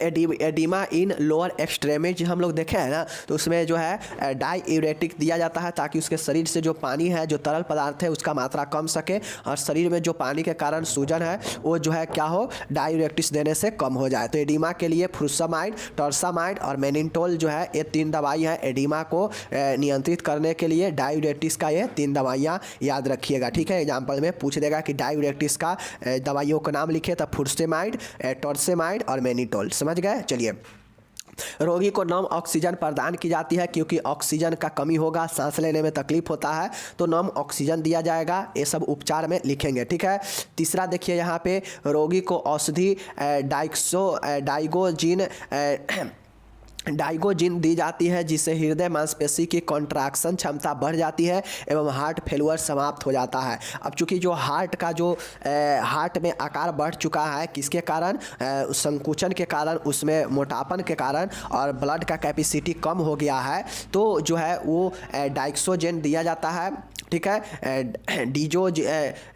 एडिमा इन लोअर एक्सट्रेमिटी हम लोग देखे हैं ना, तो उसमें जो है डाययूरेटिक दिया जाता है ताकि उसके शरीर से जो पानी है, जो तरल पदार्थ है, उसका मात्रा कम सके और शरीर में जो पानी के कारण सूजन है वो जो है क्या हो, डाययूरेटिक्स देने से कम हो जाए। तो एडिमा के लिए फ्रूसामाइड, टॉर्सामाइड और मैनिटोल जो है, ये 3 दवाई हैं एडिमा को नियंत्रित करने के लिए। डाययूरेटिक्स का ये 3 दवाइयाँ याद रखिएगा, ठीक है। एग्जाम्पल में पूछ देगा कि डाययूरेटिक्स का दवाइयों का नाम लिखे, तो फ्रूसेमाइड, टॉर्सेमाइड और मैनिटोल। समझ गए? चलिए, रोगी को नम ऑक्सीजन प्रदान की जाती है, क्योंकि ऑक्सीजन का कमी होगा, सांस लेने में तकलीफ होता है, तो नम ऑक्सीजन दिया जाएगा। ये सब उपचार में लिखेंगे, ठीक है। तीसरा देखिए, यहाँ पे रोगी को औषधि डाइगोजिन दी जाती है, जिससे हृदय मांसपेशी की कॉन्ट्रैक्शन क्षमता बढ़ जाती है एवं हार्ट फेलुअर समाप्त हो जाता है। अब चूंकि जो हार्ट में आकार बढ़ चुका है, किसके कारण, संकुचन के कारण, उसमें मोटापन के कारण और ब्लड का कैपेसिटी कम हो गया है, तो जो है वो डाइक्सोजेन दिया जाता है, ठीक है।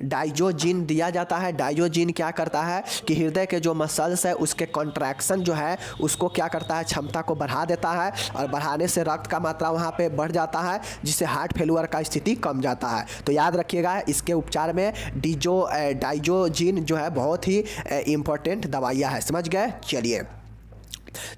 डाइजोजिन दिया जाता है। डाइजोजिन क्या करता है कि हृदय के जो मसल्स है उसके कॉन्ट्रैक्शन जो है उसको क्या करता है, क्षमता को बढ़ा देता है और बढ़ाने से रक्त का मात्रा वहाँ पे बढ़ जाता है, जिससे हार्ट फेलुअर का स्थिति कम जाता है। तो याद रखिएगा, इसके उपचार में डाइजोजिन जो है बहुत ही इम्पोर्टेंट दवाइयाँ है। समझ गए? चलिए,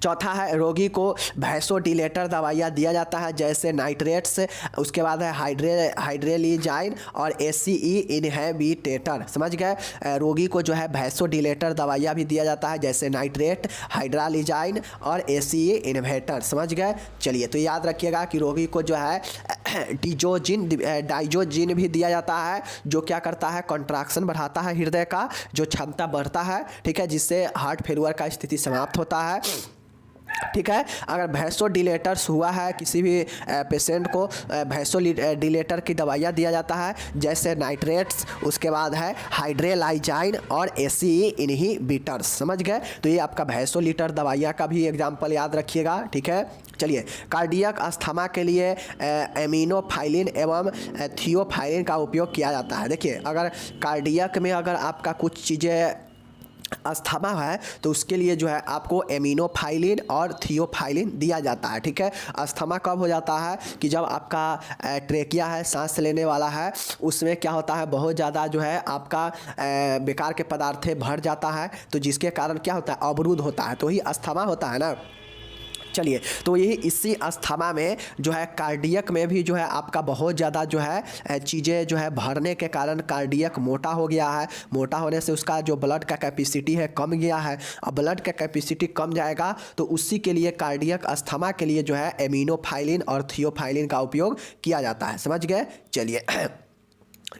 चौथा है, रोगी को वैसोडिलेटर दवाइयाँ दिया जाता है, जैसे नाइट्रेट्स, उसके बाद है हाइड्रेलिजाइन और एसीई इनहिबिटर। समझ गए? रोगी को जो है वैसोडिलेटर दवाइयाँ भी दिया जाता है, जैसे नाइट्रेट, हाइड्रालिजाइन और एसीई इनहिबिटर। समझ गए? चलिए, तो याद रखिएगा कि रोगी को जो है डाइजोजिन भी दिया जाता है, जो क्या करता है, कॉन्ट्रैक्शन बढ़ाता है हृदय का, जो क्षमता बढ़ता है, ठीक है, जिससे हार्ट फेलुअर का स्थिति समाप्त होता है, ठीक है। अगर वैसोडिलेटर्स हुआ है किसी भी पेशेंट को, वैसोडिलेटर की दवाइयाँ दिया जाता है, जैसे नाइट्रेट्स, उसके बाद है हाइड्रेलाइजाइन और एसीई इनहिबिटर्स। समझ गए? तो ये आपका वैसोडिलेटर दवाइयाँ का भी एग्जाम्पल याद रखिएगा, ठीक है। चलिए, कार्डियक अस्थमा के लिए एमिनोफाइलिन एवं थियोफाइलिन का उपयोग किया जाता है। देखिए, अगर कार्डियक में अगर आपका कुछ चीज़ें अस्थमा है तो उसके लिए जो है आपको एमिनोफाइलिन और थियोफाइलिन दिया जाता है, ठीक है। अस्थमा कब हो जाता है कि जब आपका ट्रेकिया है, सांस लेने वाला है, उसमें क्या होता है, बहुत ज़्यादा जो है आपका बेकार के पदार्थ भर जाता है, तो जिसके कारण क्या होता है, अवरुद्ध होता है, तो ही अस्थमा होता है ना। चलिए, तो यही इसी अस्थमा में जो है कार्डियक में भी जो है आपका बहुत ज़्यादा जो है चीज़ें जो है भरने के कारण कार्डियक मोटा हो गया है। मोटा होने से उसका जो ब्लड का कैपेसिटी है कम गया है। अब ब्लड का कैपेसिटी कम जाएगा तो उसी के लिए कार्डियक अस्थमा के लिए जो है एमिनोफाइलिन और थियोफाइलिन का उपयोग किया जाता है। समझ गए? चलिए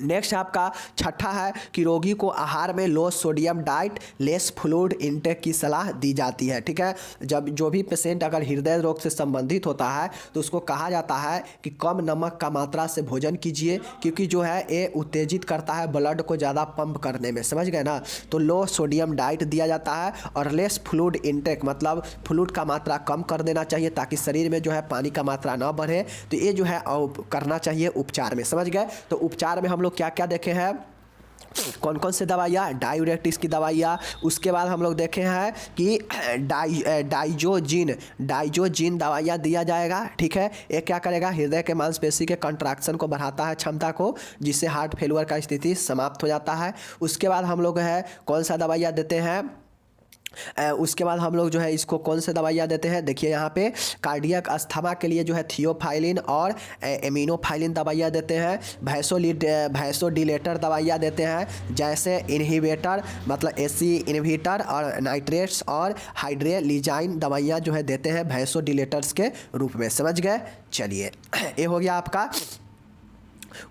नेक्स्ट आपका छठा है कि रोगी को आहार में low sodium diet less fluid intake की सलाह दी जाती है। ठीक है, जब जो भी पेशेंट अगर हृदय रोग से संबंधित होता है तो उसको कहा जाता है कि कम नमक का मात्रा से भोजन कीजिए, क्योंकि जो है ये उत्तेजित करता है ब्लड को ज़्यादा पंप करने में। समझ गए ना? तो लो सोडियम डाइट दिया जाता है और लेस फ्लूइड इंटेक मतलब फ्लूइड का मात्रा कम कर देना चाहिए ताकि शरीर में जो है पानी का मात्रा ना बढ़े। तो ये जो है करना चाहिए उपचार में। समझ गए? तो उपचार में हम लोग क्या क्या देखे हैं, कौन कौन से दवाइयाँ, डायूरेटिक्स की दवाइयाँ। उसके बाद हम लोग देखे हैं कि डाइजोजिन दवाइयाँ दिया जाएगा। ठीक है, ये क्या करेगा, हृदय के मांसपेशी के कंट्रैक्शन को बढ़ाता है, क्षमता को, जिससे हार्ट फेलुअर का स्थिति समाप्त हो जाता है। उसके बाद हम लोग है कौन सा दवाइयाँ देते हैं, उसके बाद हम लोग जो है इसको कौन से दवाइयाँ देते हैं, देखिए यहाँ पे कार्डियक अस्थमा के लिए जो है थियोफाइलिन और एमिनोफाइलिन दवाइयाँ देते हैं। वैसोडिलेटर दवाइयाँ देते हैं, जैसे इनहिबिटर मतलब एसी इनहिबिटर और नाइट्रेट्स और हाइड्रेलिजाइन दवाइयाँ जो है देते हैं वैसोडिलेटर्स के रूप में। समझ गए? चलिए ये हो गया आपका।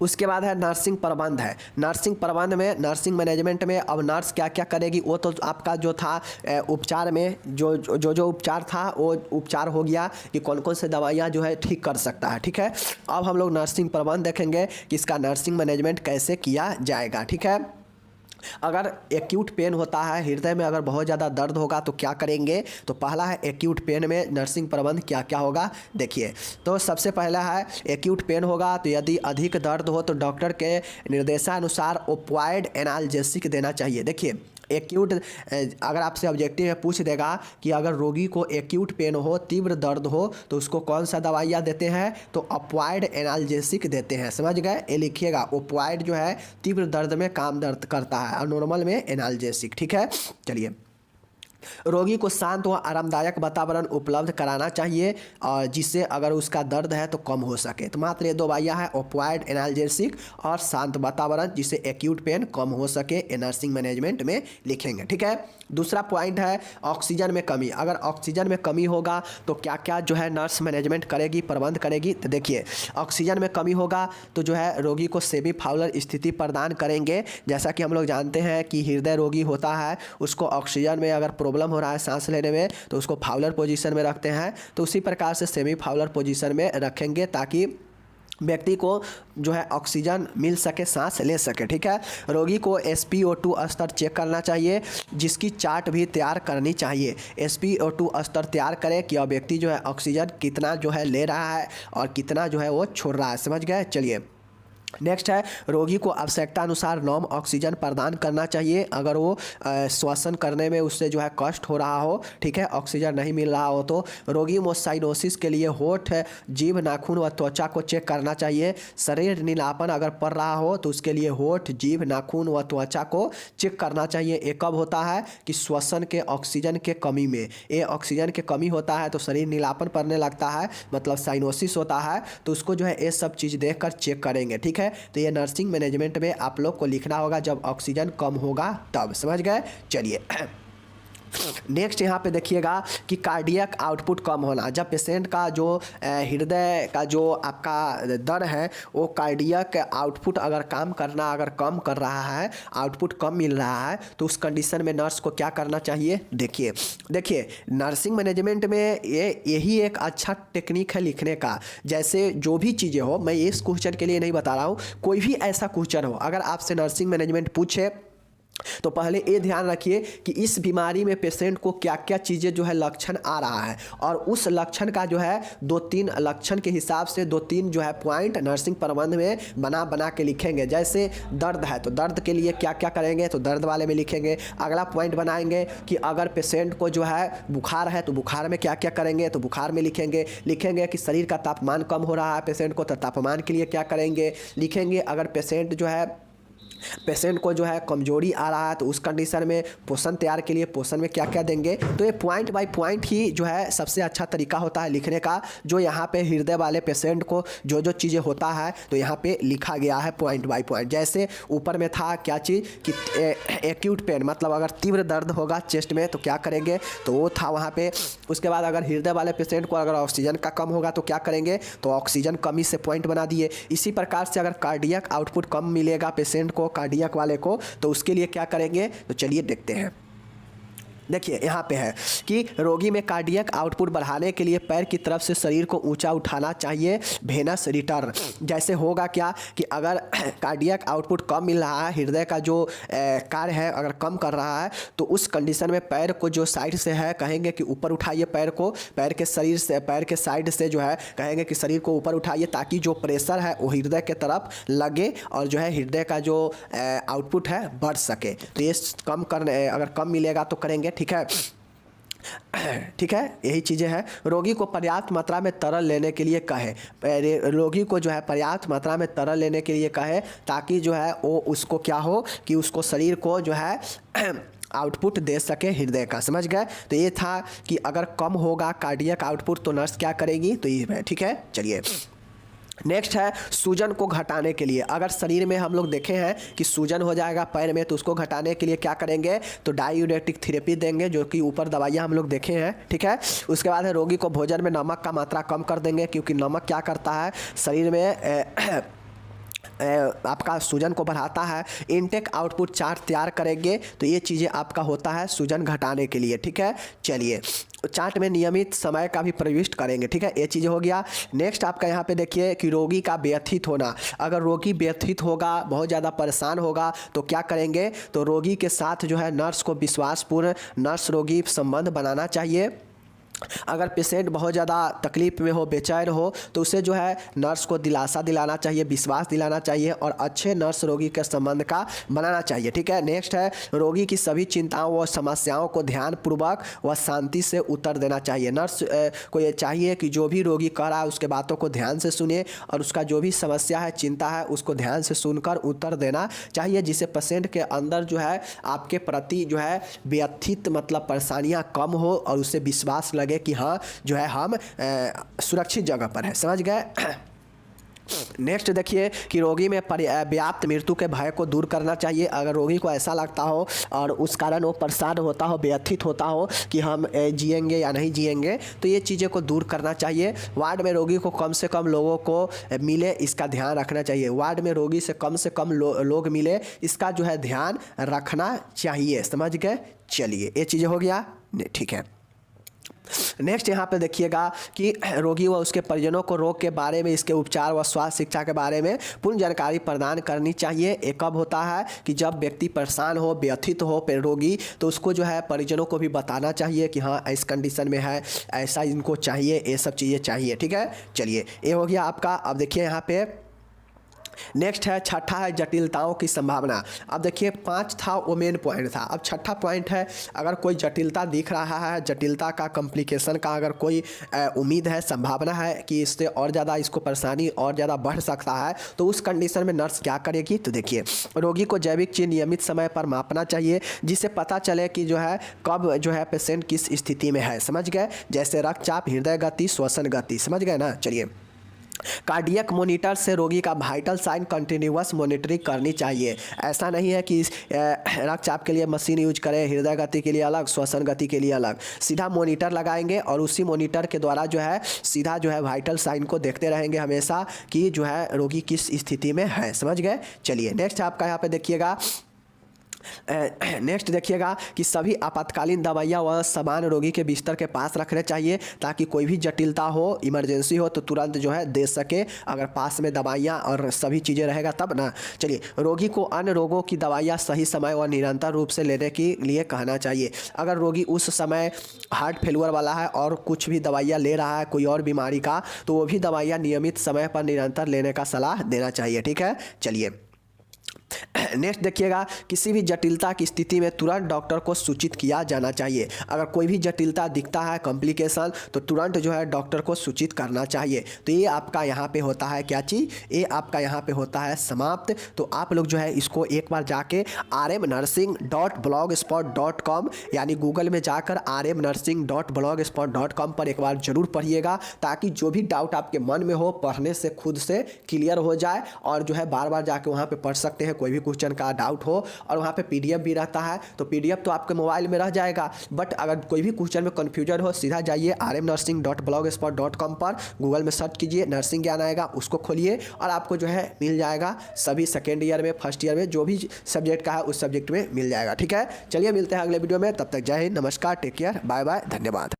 उसके बाद है नर्सिंग प्रबंध है। नर्सिंग प्रबंध में, नर्सिंग मैनेजमेंट में अब नर्स क्या क्या करेगी वो तो आपका जो था उपचार में जो उपचार था वो उपचार हो गया कि कौन कौन से दवाइयाँ जो है ठीक कर सकता है। ठीक है, अब हम लोग नर्सिंग प्रबंध देखेंगे कि इसका नर्सिंग मैनेजमेंट कैसे किया जाएगा। ठीक है, अगर एक्यूट पेन होता है, हृदय में अगर बहुत ज़्यादा दर्द होगा तो क्या करेंगे, तो पहला है एक्यूट पेन में नर्सिंग प्रबंध क्या क्या होगा। देखिए, तो सबसे पहला है एक्यूट पेन होगा तो यदि अधिक दर्द हो तो डॉक्टर के निर्देशानुसार ओपियोइड एनाल्जेसिक देना चाहिए। देखिए एक्यूट, अगर आपसे ऑब्जेक्टिव में पूछ देगा कि अगर रोगी को एक्यूट पेन हो, तीव्र दर्द हो, तो उसको कौन सा दवाइयाँ देते हैं, तो ओपियोइड एनाल्जेसिक देते हैं। समझ गए? ये लिखिएगा, ओपियोइड जो है तीव्र दर्द में काम दर्द करता है और नॉर्मल में एनाल्जेसिक। ठीक है, चलिए रोगी को शांत व आरामदायक वातावरण उपलब्ध कराना चाहिए और जिससे अगर उसका दर्द है तो कम हो सके। तो मात्र ये दो दवाइयाँ हैं, ओपियोइड एनाल्जेसिक और शांत वातावरण, जिससे एक्यूट पेन कम हो सके। ये नर्सिंग मैनेजमेंट में लिखेंगे। ठीक है, दूसरा पॉइंट है ऑक्सीजन में कमी। अगर ऑक्सीजन में कमी होगा तो क्या क्या जो है नर्स मैनेजमेंट करेगी, प्रबंध करेगी। तो देखिए ऑक्सीजन में कमी होगा तो जो है रोगी को सेमी फाउलर स्थिति प्रदान करेंगे। जैसा कि हम लोग जानते हैं कि हृदय रोगी होता है, उसको ऑक्सीजन में अगर प्रॉब्लम हो रहा है सांस लेने में तो उसको फाउलर पोजीशन में रखते हैं। तो उसी प्रकार से सेमी फाउलर पोजीशन में रखेंगे ताकि व्यक्ति को जो है ऑक्सीजन मिल सके, सांस ले सके। ठीक है, रोगी को SpO2 स्तर चेक करना चाहिए, जिसकी चार्ट भी तैयार करनी चाहिए। SpO2 स्तर तैयार करें कि व्यक्ति जो है ऑक्सीजन कितना जो है ले रहा है और कितना जो है वो छोड़ रहा है। समझ गए? चलिए नेक्स्ट है रोगी को आवश्यकता अनुसार नॉर्म ऑक्सीजन प्रदान करना चाहिए अगर वो श्वसन करने में उससे जो है कष्ट हो रहा हो। ठीक है, ऑक्सीजन नहीं मिल रहा हो तो रोगी में साइनोसिस के लिए होठ, जीभ, नाखून व त्वचा को चेक करना चाहिए। शरीर नीलापन अगर पड़ रहा हो तो उसके लिए होठ, जीभ, नाखून व त्वचा को चेक करना चाहिए। ये कब होता है कि श्वसन के ऑक्सीजन के कमी में, ये ऑक्सीजन के कमी होता है तो शरीर नीलापन पड़ने लगता है, मतलब साइनोसिस होता है। तो उसको जो है ये सब चीज़ देख कर चेक करेंगे। ठीक है, तो ये नर्सिंग मैनेजमेंट में आप लोग को लिखना होगा जब ऑक्सीजन कम होगा तब। समझ गए? चलिए नेक्स्ट यहाँ पे देखिएगा कि कार्डियक आउटपुट कम होना। जब पेशेंट का जो हृदय का जो आपका दर है वो कार्डियक आउटपुट अगर काम करना अगर कम कर रहा है, आउटपुट कम मिल रहा है, तो उस कंडीशन में नर्स को क्या करना चाहिए। देखिए नर्सिंग मैनेजमेंट में यही एक अच्छा टेक्निक है लिखने का। जैसे जो भी चीज़ें हो, मैं इस क्वेश्चन के लिए नहीं बता रहा हूँ, कोई भी ऐसा क्वेश्चन हो अगर आपसे नर्सिंग मैनेजमेंट पूछे तो पहले ये ध्यान रखिए कि इस बीमारी में पेशेंट को क्या क्या चीज़ें जो है लक्षण आ रहा है, और उस लक्षण का जो है 2-3 लक्षण के हिसाब से 2-3 जो है पॉइंट नर्सिंग प्रबंध में बना के लिखेंगे। जैसे दर्द है तो दर्द के लिए क्या क्या करेंगे, तो दर्द वाले में लिखेंगे। अगला पॉइंट बनाएंगे कि अगर पेशेंट को जो है बुखार है तो बुखार में क्या क्या करेंगे, तो बुखार में लिखेंगे कि शरीर का तापमान कम हो रहा है पेशेंट को तो तापमान के लिए क्या करेंगे। लिखेंगे अगर पेशेंट जो है पेशेंट को जो है कमजोरी आ रहा है तो उस कंडीशन में पोषण तैयार के लिए पोषण में क्या क्या देंगे। तो ये पॉइंट बाय पॉइंट ही जो है सबसे अच्छा तरीका होता है लिखने का, जो यहाँ पे हृदय वाले पेशेंट को जो जो चीज़ें होता है तो यहाँ पे लिखा गया है पॉइंट बाय पॉइंट। जैसे ऊपर में था क्या चीज़ कि एक्यूट पेन, मतलब अगर तीव्र दर्द होगा चेस्ट में तो क्या करेंगे, तो वो था वहाँ पे। उसके बाद अगर हृदय वाले पेशेंट को अगर ऑक्सीजन का कम होगा तो क्या करेंगे, तो ऑक्सीजन कमी से पॉइंट बना दिए। इसी प्रकार से अगर कार्डियक आउटपुट कम मिलेगा पेशेंट को, कार्डियक वाले को, तो उसके लिए क्या करेंगे, तो चलिए देखते हैं। देखिए यहाँ पे है कि रोगी में कार्डियक आउटपुट बढ़ाने के लिए पैर की तरफ से शरीर को ऊंचा उठाना चाहिए, वेनस रिटर्न। जैसे होगा क्या कि अगर कार्डियक आउटपुट कम मिल रहा है, हृदय का जो कार्य है अगर कम कर रहा है, तो उस कंडीशन में पैर को जो साइड से है कहेंगे कि ऊपर उठाइए पैर को, पैर के शरीर से, पैर के साइड से जो है कहेंगे कि शरीर को ऊपर उठाइए, ताकि जो प्रेशर है वो हृदय के तरफ लगे और जो है हृदय का जो आउटपुट है बढ़ सके। तो ये कम करने, अगर कम मिलेगा तो करेंगे, ठीक है। ठीक है, यही चीज़ें हैं। रोगी को पर्याप्त मात्रा में तरल लेने के लिए कहे, रोगी को जो है पर्याप्त मात्रा में तरल लेने के लिए कहे, ताकि जो है वो उसको क्या हो कि उसको शरीर को जो है आउटपुट दे सके हृदय का, समझ गए। तो ये था कि अगर कम होगा कार्डियक आउटपुट तो नर्स क्या करेगी, तो ये है, ठीक है। चलिए नेक्स्ट है सूजन को घटाने के लिए। अगर शरीर में हम लोग देखे हैं कि सूजन हो जाएगा पैर में, तो उसको घटाने के लिए क्या करेंगे, तो डायूरेटिक थेरेपी देंगे, जो कि ऊपर दवाइयाँ हम लोग देखे हैं, ठीक है। उसके बाद है रोगी को भोजन में नमक का मात्रा कम कर देंगे, क्योंकि नमक क्या करता है शरीर में आपका सूजन को बढ़ाता है। इनटेक आउटपुट चार्ट तैयार करेंगे, तो ये चीज़ें आपका होता है सूजन घटाने के लिए, ठीक है। चलिए चार्ट में नियमित समय का भी प्रविष्ट करेंगे, ठीक है, ये चीज़ें हो गया। नेक्स्ट आपका यहाँ पे देखिए कि रोगी का व्यथित होना। अगर रोगी व्यथित होगा, बहुत ज़्यादा परेशान होगा, तो क्या करेंगे, तो रोगी के साथ जो है नर्स को विश्वासपूर्ण नर्स रोगी संबंध बनाना चाहिए। अगर पेशेंट बहुत ज़्यादा तकलीफ में हो, बेचैन हो, तो उसे जो है नर्स को दिलासा दिलाना चाहिए, विश्वास दिलाना चाहिए और अच्छे नर्स रोगी के संबंध का बनाना चाहिए, ठीक है। नेक्स्ट है रोगी की सभी चिंताओं व समस्याओं को ध्यानपूर्वक व शांति से उत्तर देना चाहिए। नर्स को ये चाहिए कि जो भी रोगी कह रहा है उसके बातों को ध्यान से सुने और उसका जो भी समस्या है, चिंता है, उसको ध्यान से सुनकर उत्तर देना चाहिए, जिससे पेशेंट के अंदर जो है आपके प्रति जो है व्यथित मतलब परेशानियाँ कम हो और उससे विश्वास लगे कि हाँ जो है हम सुरक्षित जगह पर है, समझ गए। नेक्स्ट देखिए कि रोगी में पर्याप्त मृत्यु के भय को दूर करना चाहिए। अगर रोगी को ऐसा लगता हो और उस कारण वो परेशान होता हो, व्यथित होता हो कि हम जिएंगे या नहीं जिएंगे, तो ये चीज़ें को दूर करना चाहिए। वार्ड में रोगी को कम से कम लोगों को मिले, इसका ध्यान रखना चाहिए। वार्ड में रोगी से कम लोग मिले, इसका जो है ध्यान रखना चाहिए, समझ गए। चलिए ये चीज़ें हो गया, ठीक है। नेक्स्ट यहाँ पे देखिएगा कि रोगी व उसके परिजनों को रोग के बारे में, इसके उपचार व स्वास्थ्य शिक्षा के बारे में पूर्ण जानकारी प्रदान करनी चाहिए। ये कब होता है कि जब व्यक्ति परेशान हो, व्यथित हो रोगी, तो उसको जो है परिजनों को भी बताना चाहिए कि हाँ इस कंडीशन में है, ऐसा इनको चाहिए, ये सब चीज़ें चाहिए, ठीक है। चलिए ये हो गया आपका। अब देखिए यहाँ पे नेक्स्ट है छठा है जटिलताओं की संभावना। अब देखिए 5 था वो मेन पॉइंट था, अब छठा पॉइंट है अगर कोई जटिलता दिख रहा है, जटिलता का कॉम्प्लिकेशन का अगर कोई उम्मीद है, संभावना है कि इससे और ज़्यादा इसको परेशानी और ज़्यादा बढ़ सकता है, तो उस कंडीशन में नर्स क्या करेगी, तो देखिए रोगी को जैविक चीज नियमित समय पर मापना चाहिए, जिससे पता चले कि जो है कब जो है पेशेंट किस स्थिति में है, समझ गए। जैसे रक्तचाप, हृदय गति, श्वसन गति, समझ गए ना। चलिए कार्डियक मॉनिटर से रोगी का वाइटल साइन कंटिन्यूअस मॉनिटरिंग करनी चाहिए। ऐसा नहीं है कि रक्तचाप के लिए मशीन यूज करें, हृदय गति के लिए अलग, श्वसन गति के लिए अलग। सीधा मॉनिटर लगाएंगे और उसी मॉनिटर के द्वारा जो है सीधा जो है वाइटल साइन को देखते रहेंगे हमेशा कि जो है रोगी किस स्थिति में है, समझ गए। चलिए नेक्स्ट आपका यहाँ पे देखिएगा, नेक्स्ट देखिएगा कि सभी आपातकालीन दवाइयाँ व सामान रोगी के बिस्तर के पास रखने चाहिए, ताकि कोई भी जटिलता हो, इमरजेंसी हो तो तुरंत जो है दे सके, अगर पास में दवाइयाँ और सभी चीज़ें रहेगा तब ना। चलिए रोगी को अन्य रोगों की दवाइयाँ सही समय व निरंतर रूप से लेने के लिए कहना चाहिए। अगर रोगी उस समय हार्ट फेलुअर वाला है और कुछ भी दवाइयाँ ले रहा है कोई और बीमारी का, तो वो भी दवाइयाँ नियमित समय पर निरंतर लेने का सलाह देना चाहिए, ठीक है। चलिए नेक्स्ट देखिएगा, किसी भी जटिलता की स्थिति में तुरंत डॉक्टर को सूचित किया जाना चाहिए। अगर कोई भी जटिलता दिखता है, कॉम्प्लिकेशन, तो तुरंत जो है डॉक्टर को सूचित करना चाहिए। तो ये आपका यहाँ पे होता है क्या चीज़, ये आपका यहाँ पे होता है समाप्त। तो आप लोग जो है इसको एक बार जाके rmnursing.blogspot.com यानी गूगल में जाकर rmnursing.blogspot.com पर एक बार जरूर पढ़िएगा, ताकि जो भी डाउट आपके मन में हो पढ़ने से खुद से क्लियर हो जाए। और जो है बार बार जाके वहाँ पे पढ़ सकते हैं, कोई भी क्वेश्चन का डाउट हो। और वहाँ पे PDF भी रहता है, तो PDF तो आपके मोबाइल में रह जाएगा, बट अगर कोई भी क्वेश्चन में कन्फ्यूजन हो, सीधा जाइए rmnursing.blogspot.com पर, गूगल में सर्च कीजिए, नर्सिंग ज्ञान आएगा, उसको खोलिए और आपको जो है मिल जाएगा। सभी सेकेंड ईयर में, फर्स्ट ईयर में जो भी सब्जेक्ट का है उस सब्जेक्ट में मिल जाएगा। ठीक है, चलिए मिलते हैं अगले वीडियो में, तब तक जय हिंद, नमस्कार, टेक केयर, बाय बाय, धन्यवाद।